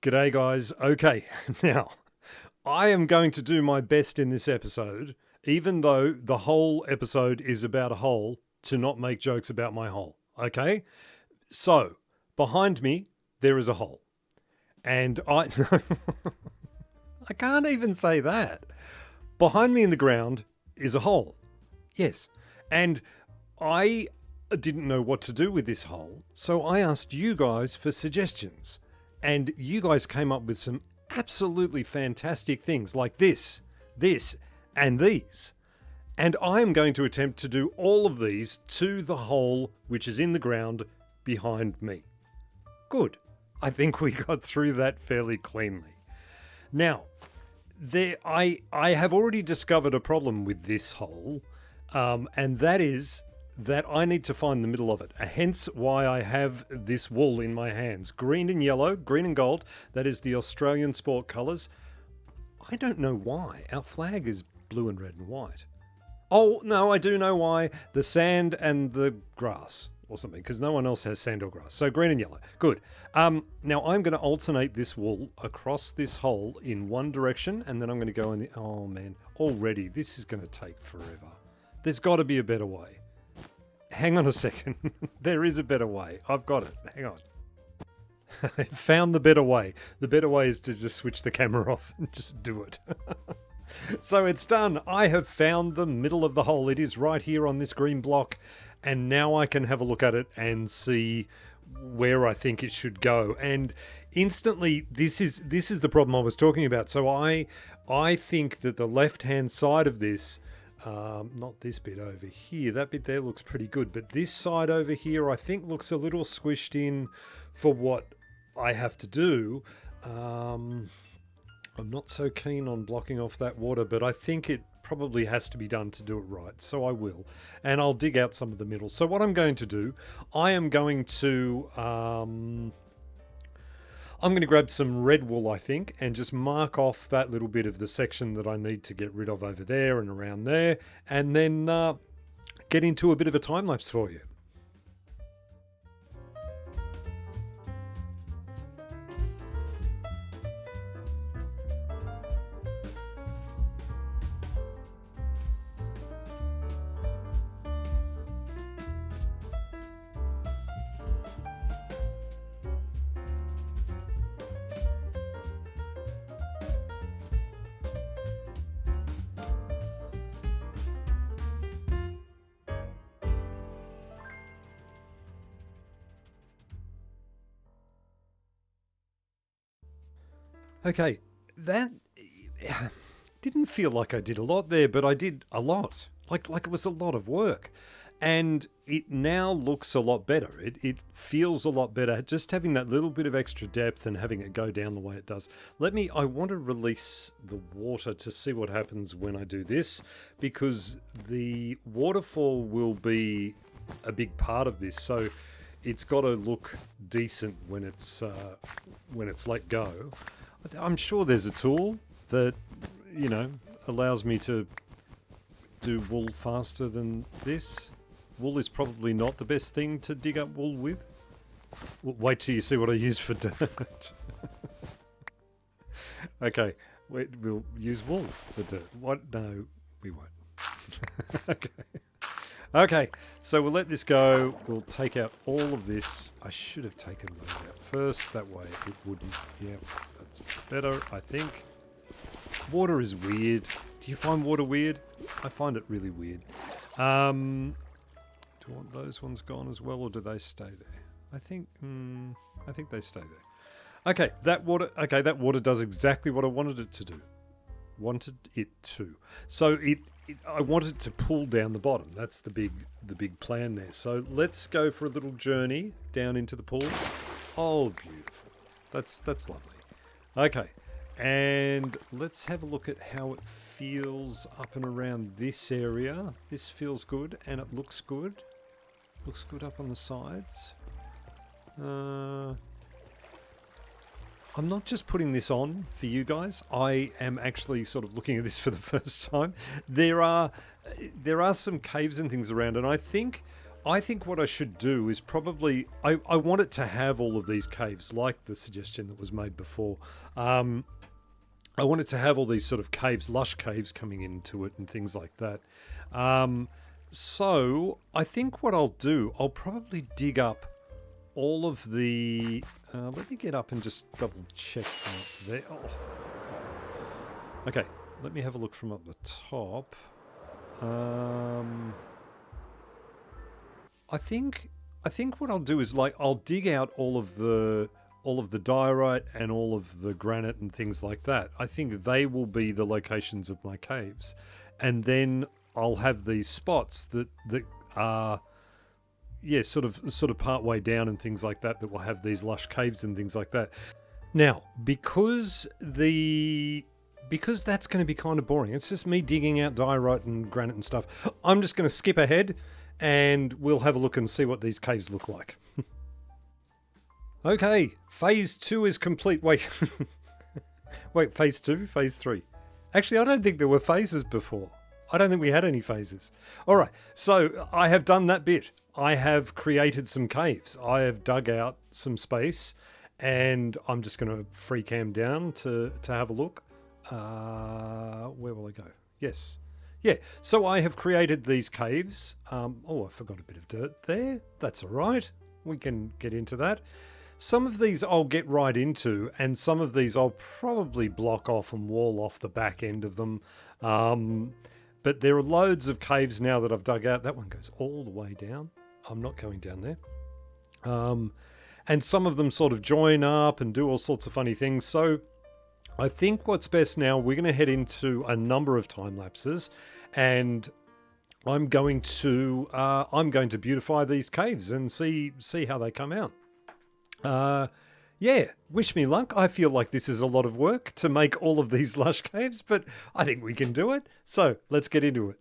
G'day, guys. Okay, now I am going to do my best in this episode, even though the whole episode is about a hole, to not make jokes about my hole. Okay? So, behind me, there is a hole. And I. I can't even say that. Behind me in the ground is a hole. Yes. And I didn't know what to do with this hole, so I asked you guys for suggestions. And you guys came up with some absolutely fantastic things like this, and these. And I am going to attempt to do all of these to the hole which is in the ground behind me. Good. I think we got through that fairly cleanly. Now, I have already discovered a problem with this hole, and that is that I need to find the middle of it. Hence why I have this wool in my hands. Green and yellow, green and gold. That is the Australian sport colours. I don't know why. Our flag is blue and red and white. Oh, no, I do know why. The sand and the grass or something, because no one else has sand or grass. So green and yellow. Good. Now I'm going to alternate this wool across this hole in one direction, and then I'm going to go in the... Oh, man. Already, this is going to take forever. There's got to be a better way. Hang on a second. There is a better way. I've got it. Hang on. I found the better way. The better way is to just switch the camera off and just do it. So it's done. I have found the middle of the hole. It is right here on this green block. And now I can have a look at it and see where I think it should go. And instantly, this is the problem I was talking about. So I think that the left-hand side of this... not this bit over here. That bit there looks pretty good. But this side over here, I think, looks a little squished in for what I have to do. I'm not so keen on blocking off that water, but I think it probably has to be done to do it right. So I will. And I'll dig out some of the middle. So what I'm going to do, I am going to... I'm going to grab some red wool, I think, and just mark off that little bit of the section that I need to get rid of over there and around there, and then get into a bit of a time lapse for you. Okay, that didn't feel like I did a lot there, but I did a lot. Like it was a lot of work. And it now looks a lot better. It feels a lot better, just having that little bit of extra depth and having it go down the way it does. I want to release the water to see what happens when I do this, because the waterfall will be a big part of this. So it's got to look decent when it's let go. I'm sure there's a tool that, allows me to do wool faster than this. Wool is probably not the best thing to dig up wool with. Wait till you see what I use for dirt. Okay, we'll use wool for dirt. What? No, we won't. Okay. Okay, so we'll let this go. We'll take out all of this. I should have taken those out first. That way it wouldn't. Yeah, that's better, I think. Water is weird. Do you find water weird? I find it really weird. Do you want those ones gone as well, or do they stay there? I think they stay there. Okay, that water does exactly what I wanted it to do. So I wanted to pull down the bottom. That's the big plan there. So let's go for a little journey down into the pool. Oh, beautiful. That's lovely. Okay, and let's have a look at how it feels up and around this area. This feels good, and it looks good. Looks good up on the sides. I'm not just putting this on for you guys. I am actually sort of looking at this for the first time. There are some caves and things around, and I think I think what I should do is probably I want it to have all of these caves, like the suggestion that was made before. I want it to have all these sort of caves, lush caves coming into it and things like that. So I think what I'll do, I'll probably dig up all of the... let me get up and just double check from up there. Oh. Okay, let me have a look from up the top. I think what I'll do is I'll dig out all of the diorite and all of the granite and things like that. I think they will be the locations of my caves, and then I'll have these spots that are sort of part way down and things like that will have these lush caves and things like that. Now, because that's going to be kind of boring, it's just me digging out diorite and granite and stuff, I'm just going to skip ahead and we'll have a look and see what these caves look like. Okay, phase 2 is complete. Wait, phase 2, phase 3. Actually, I don't think there were phases before. I don't think we had any phases. All right, so I have done that bit. I have created some caves. I have dug out some space, and I'm just going to free cam down to have a look. Where will I go? Yes. Yeah, so I have created these caves. I forgot a bit of dirt there. That's all right. We can get into that. Some of these I'll get right into, and some of these I'll probably block off and wall off the back end of them. But there are loads of caves now that I've dug out. That one goes all the way down. I'm not going down there. And some of them sort of join up and do all sorts of funny things. So I think what's best now, we're going to head into a number of time lapses, and I'm going to beautify these caves and see how they come out. Wish me luck. I feel like this is a lot of work to make all of these lush caves, but I think we can do it. So let's get into it.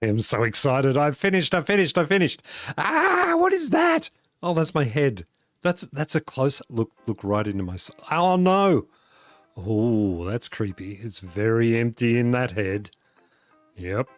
am so excited. I finished. Ah, what is that? Oh, that's my head. That's a close look right into my soul. Oh, no. Oh, that's creepy. It's very empty in that head. Yep.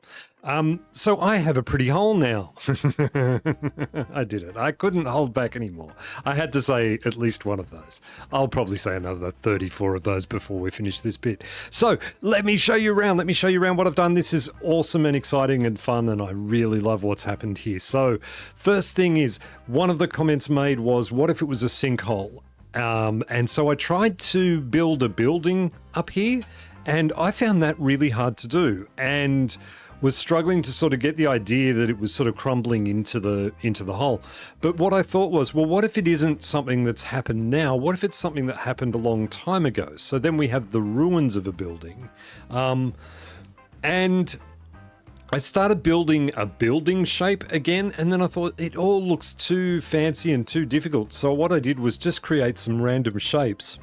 So I have a pretty hole now. I did it. I couldn't hold back anymore. I had to say at least one of those. I'll probably say another 34 of those before we finish this bit. So let me show you around. Let me show you around what I've done. This is awesome and exciting and fun, and I really love what's happened here. So first thing is, one of the comments made was, what if it was a sinkhole? And so I tried to build a building up here, and I found that really hard to do, and was struggling to sort of get the idea that it was sort of crumbling into the hole. But what I thought was, well, what if it isn't something that's happened now? What if it's something that happened a long time ago? So then we have the ruins of a building. And I started building a building shape again, and then I thought it all looks too fancy and too difficult. So what I did was just create some random shapes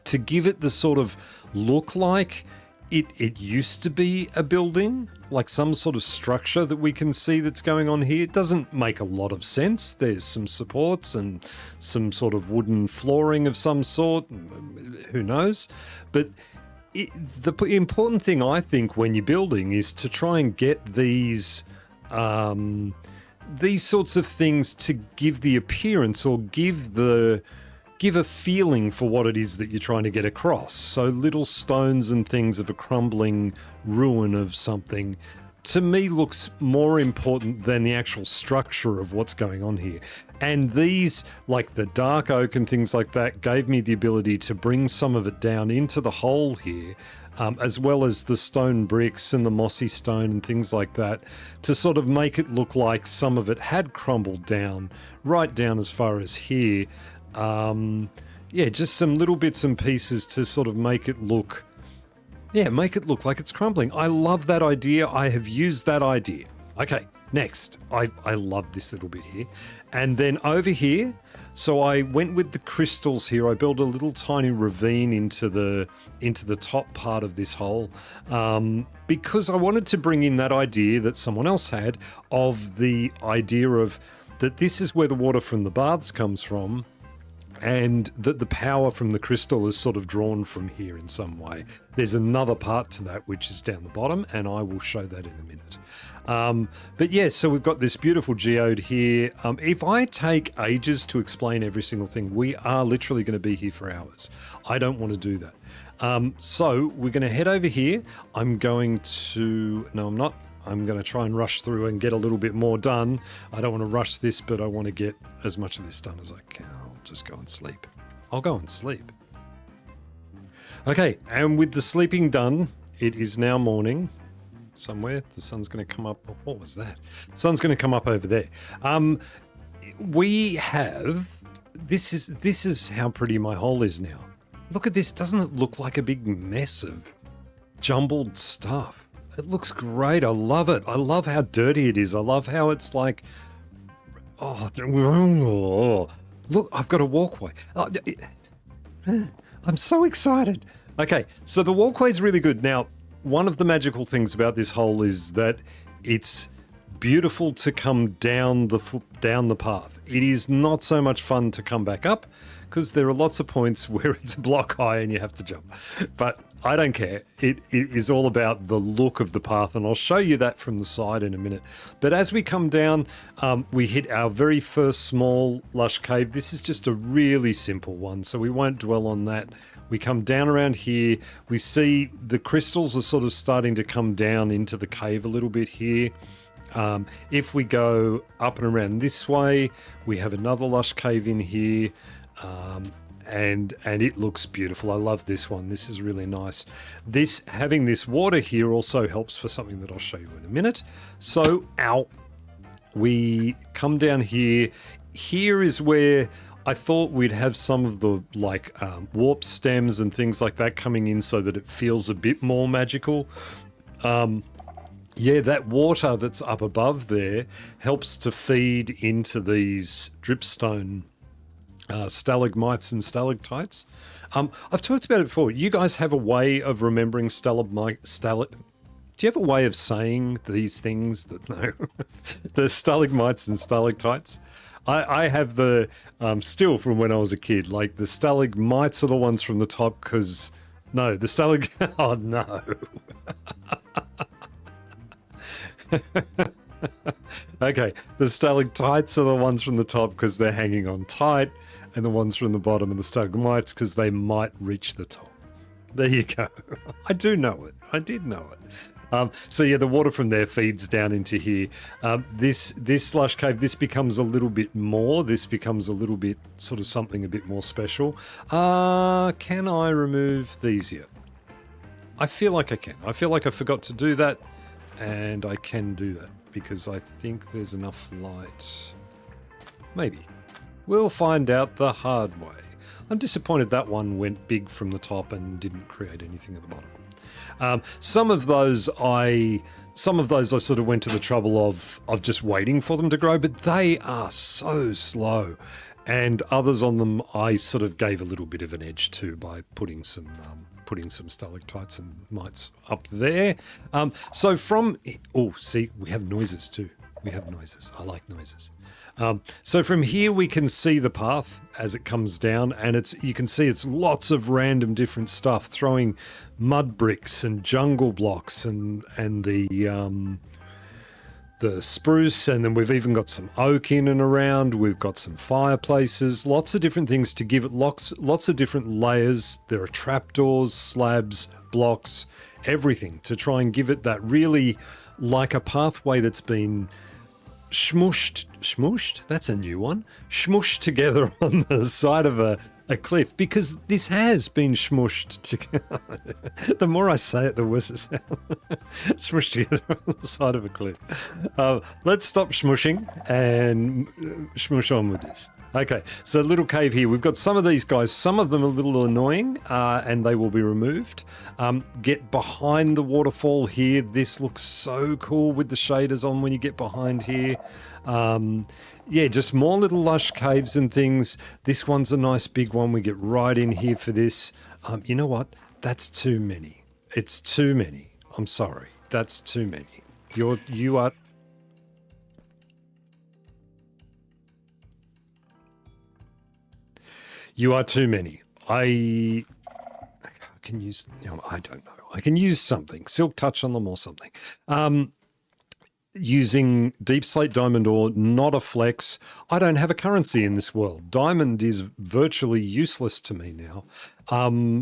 to give it the sort of look like it used to be a building, like some sort of structure that we can see that's going on here. It doesn't make a lot of sense. There's some supports and some sort of wooden flooring of some sort. Who knows? But the important thing, I think, when you're building is to try and get these sorts of things to give the appearance or give a feeling for what it is that you're trying to get across. So little stones and things of a crumbling ruin of something, to me, looks more important than the actual structure of what's going on here. And these, like the dark oak and things like that, gave me the ability to bring some of it down into the hole here, as well as the stone bricks and the mossy stone and things like that, to sort of make it look like some of it had crumbled down, right down as far as here. Just some little bits and pieces to sort of make it look like it's crumbling. I love that idea. I have used that idea. Okay, next. I love this little bit here. And then over here, so I went with the crystals here. I built a little tiny ravine into the top part of this hole, because I wanted to bring in that idea that someone else had of the idea of that this is where the water from the baths comes from, and that the power from the crystal is sort of drawn from here in some way. There's another part to that which is down the bottom, and I will show that in a minute. But yeah, so we've got this beautiful geode here. If I take ages to explain every single thing, we are literally going to be here for hours. I don't want to do that. So we're going to head over here. I'm going to try and rush through and get a little bit more done. I don't want to rush this, but I want to get as much of this done as I can. Just go and sleep. I'll go and sleep. Okay, and with the sleeping done, it is now morning. Somewhere the sun's going to come up. Oh, what was that? Sun's going to come up over there. We have this is how pretty my hole is now. Look at this. Doesn't it look like a big mess of jumbled stuff? It looks great. I love it. I love how dirty it is. I love how it's like, look, I've got a walkway. I'm so excited. Okay, so the walkway is really good. Now, one of the magical things about this hole is that it's beautiful to come down the path. It is not so much fun to come back up, because there are lots of points where it's a block high and you have to jump. But I don't care. It is all about the look of the path, and I'll show you that from the side in a minute. But as we come down, we hit our very first small lush cave. This is just a really simple one, so we won't dwell on that. We come down around here. We see the crystals are sort of starting to come down into the cave a little bit here. If we go up and around this way, we have another lush cave in here. And it looks beautiful. I love this one. This is really nice. Having this water here also helps for something that I'll show you in a minute. So, we come down here. Here is where I thought we'd have some of the warp stems and things like that coming in so that it feels a bit more magical. That water that's up above there helps to feed into these dripstone stalagmites and stalactites. I've talked about it before. You guys have a way of remembering Do you have a way of saying these things that no, the stalagmites and stalactites? I have the still from when I was a kid. Like the stalagmites are the ones from the top because no, the stalag. Oh no. Okay, the stalactites are the ones from the top because they're hanging on tight, and the ones from the bottom are the stalagmites because they might reach the top. There you go. I do know it. I did know it. So yeah, the water from there feeds down into here. This slush cave, this becomes a little bit more. This becomes a little bit sort of something a bit more special. Can I remove these yet? I feel like I can. I feel like I forgot to do that, and I can do that because I think there's enough light. Maybe. We'll find out the hard way. I'm disappointed that one went big from the top and didn't create anything at the bottom. Some of those I sort of went to the trouble of just waiting for them to grow, but they are so slow. And others on them I sort of gave a little bit of an edge to by putting some stalactites and mites up there. So from... Oh, see, we have noises too. We have noises. I like noises. So from here we can see the path as it comes down, and you can see it's lots of random different stuff, throwing mud bricks and jungle blocks and the spruce, and then we've even got some oak in and around. We've got some fireplaces, lots of different things to give it lots of different layers. There are trapdoors, slabs, blocks, everything to try and give it that really like a pathway that's been smooshed, that's a new one, smooshed together on the side of a cliff, because this has been smooshed together. The more I say it, the worse it sounds. Smooshed together on the side of a cliff. Let's stop smushing and smush on with this. Okay, so little cave here. We've got some of these guys. Some of them are a little annoying, and they will be removed. Get behind the waterfall here. This looks so cool with the shaders on when you get behind here. Yeah, just more little lush caves and things. This one's a nice big one. We get right in here for this. You know what? That's too many. It's too many. I'm sorry. That's too many. You are... You are too many. I can use... I don't know. I can use something. Silk touch on them or something. Using deep slate diamond ore, not a flex. I don't have a currency in this world. Diamond is virtually useless to me now.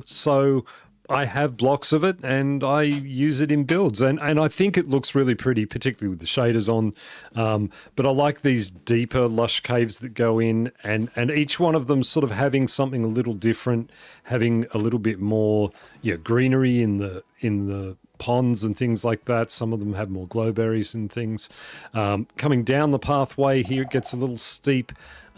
So I have blocks of it and I use it in builds. And I think it looks really pretty, particularly with the shaders on. But I like these deeper lush caves that go in, and each one of them sort of having something a little different, having a little bit more greenery in the ponds and things like that. Some of them have more glowberries and things. Coming down the pathway here, it gets a little steep,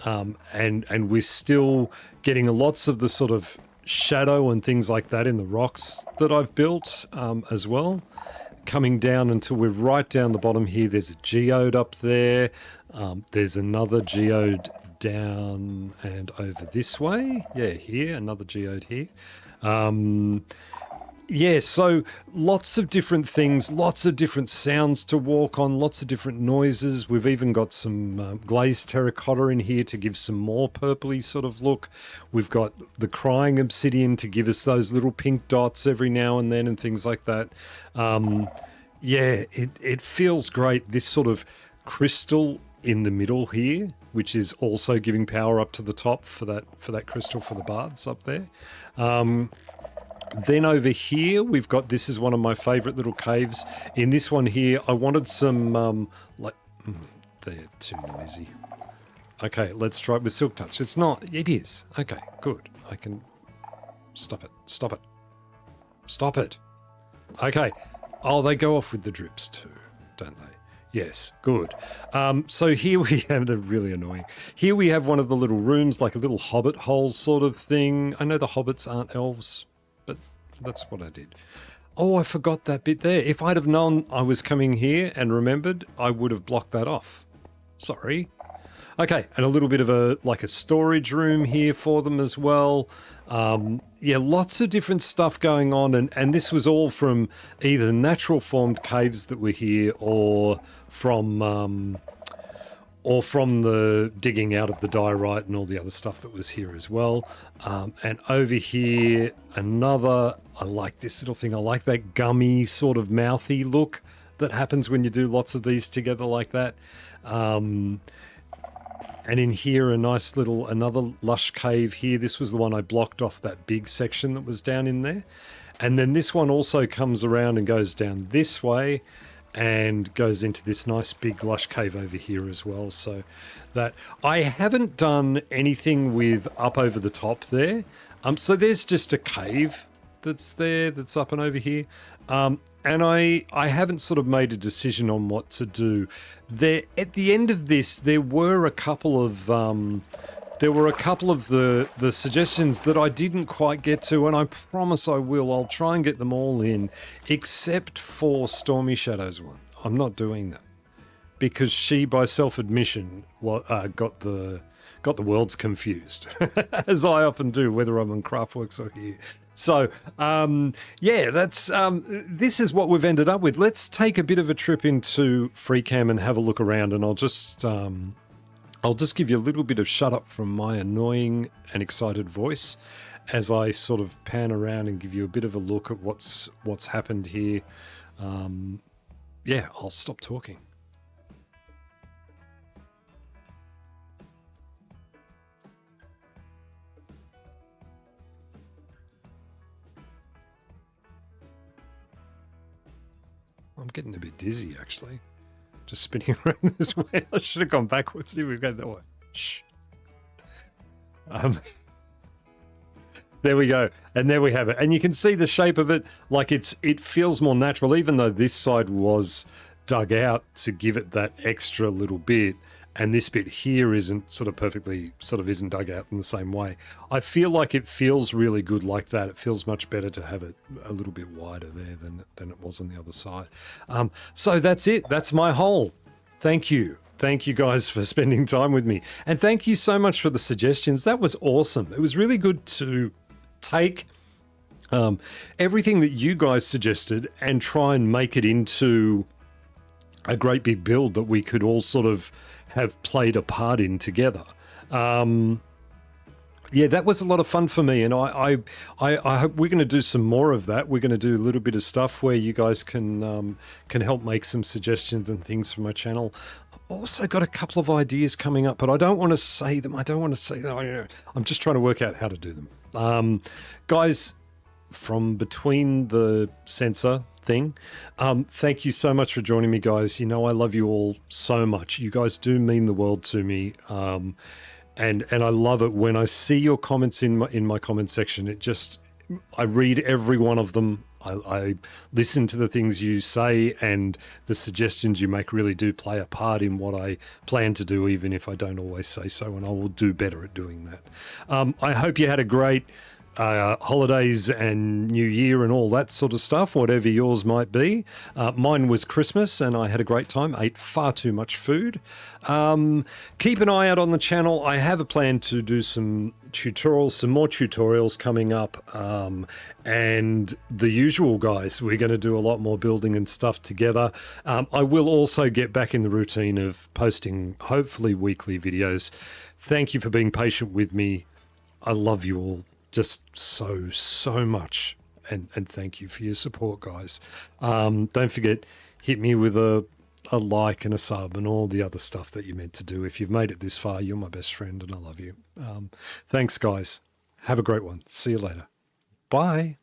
and we're still getting lots of the sort of shadow and things like that in the rocks that I've built as well. Coming down until we're right down the bottom here, there's a geode up there. There's another geode down and over this way. Yeah, here, another geode here. Yeah, so lots of different things, lots of different sounds to walk on, lots of different noises. We've even got some glazed terracotta in here to give some more purpley sort of look. We've got the crying obsidian to give us those little pink dots every now and then and things like that. Yeah, it feels great. This sort of crystal in the middle here, which is also giving power up to the top for that crystal for the bards up there. Then over here, we've got, this is one of my favourite little caves. In this one here, I wanted some, they're too noisy. Okay, let's try it with silk touch. It's not, it is. Okay, good. I can, stop it. Stop it. Okay. Oh, they go off with the drips too, don't they? Yes, good. So here we have, they're really annoying. Here we have one of the little rooms, like a little hobbit hole sort of thing. I know the hobbits aren't elves, but that's what I did. Oh, I forgot that bit there. If I'd have known I was coming here and remembered, I would have blocked that off. Sorry. Okay, and a little bit of a storage room here for them as well. Yeah, lots of different stuff going on, and this was all from either natural formed caves that were here or from the digging out of the diorite and all the other stuff that was here as well. And over here, I like this little thing. I like that gummy sort of mouthy look that happens when you do lots of these together like that. And in here, another lush cave here. This was the one I blocked off that big section that was down in there. And then this one also comes around and goes down this way and goes into this nice big lush cave over here as well. So that I haven't done anything with up over the top there. So there's just a cave that's up and over here. And I haven't sort of made a decision on what to do. There at the end of this, there were a couple of the suggestions that I didn't quite get to, and I promise I will. I'll try and get them all in, except for Stormy Shadow's one. I'm not doing that because she, by self-admission, got the worlds confused, as I often do, whether I'm on Craftworks or here. So, yeah, that's this is what we've ended up with. Let's take a bit of a trip into FreeCam and have a look around, and I'll just give you a little bit of shut up from my annoying and excited voice as I sort of pan around and give you a bit of a look at what's happened here. Yeah, I'll stop talking. I'm getting a bit dizzy, actually. Just spinning around this way. I should have gone backwards. See, we've got that way. Shh. There we go. And there we have it. And you can see the shape of it. Like it feels more natural, even though this side was dug out to give it that extra little bit. And this bit here isn't isn't dug out in the same way. I feel like it feels really good like that. It feels much better to have it a little bit wider there than it was on the other side. So that's it. That's my hole. Thank you. Thank you guys for spending time with me. And thank you so much for the suggestions. That was awesome. It was really good to take everything that you guys suggested and try and make it into a great big build that we could all sort of have played a part in together. Yeah, that was a lot of fun for me, and I hope we're going to do some more of that. We're going to do a little bit of stuff where you guys can help make some suggestions and things for my channel. I've also got a couple of ideas coming up, but I don't want to say them. I'm just trying to work out how to do them. Guys, from between the sensor thing, thank you so much for joining me, guys. You know I love you all so much. You guys do mean the world to me, and I love it when I see your comments in my comment section. I read every one of them. I listen to the things you say, and the suggestions you make really do play a part in what I plan to do, even if I don't always say so, and I will do better at doing that. I hope you had a great holidays and New Year and all that sort of stuff, whatever yours might be. Mine was Christmas and I had a great time. Ate far too much food. Keep an eye out on the channel. I have a plan to do some more tutorials coming up. And the usual, guys, we're going to do a lot more building and stuff together. I will also get back in the routine of posting hopefully weekly videos. Thank you for being patient with me. I love you all just so much, and thank you for your support, guys. Don't forget, hit me with a like and a sub and all the other stuff that you're meant to do. If you've made it this far, you're my best friend and I love you. Thanks, guys. Have a great one. See you later. Bye.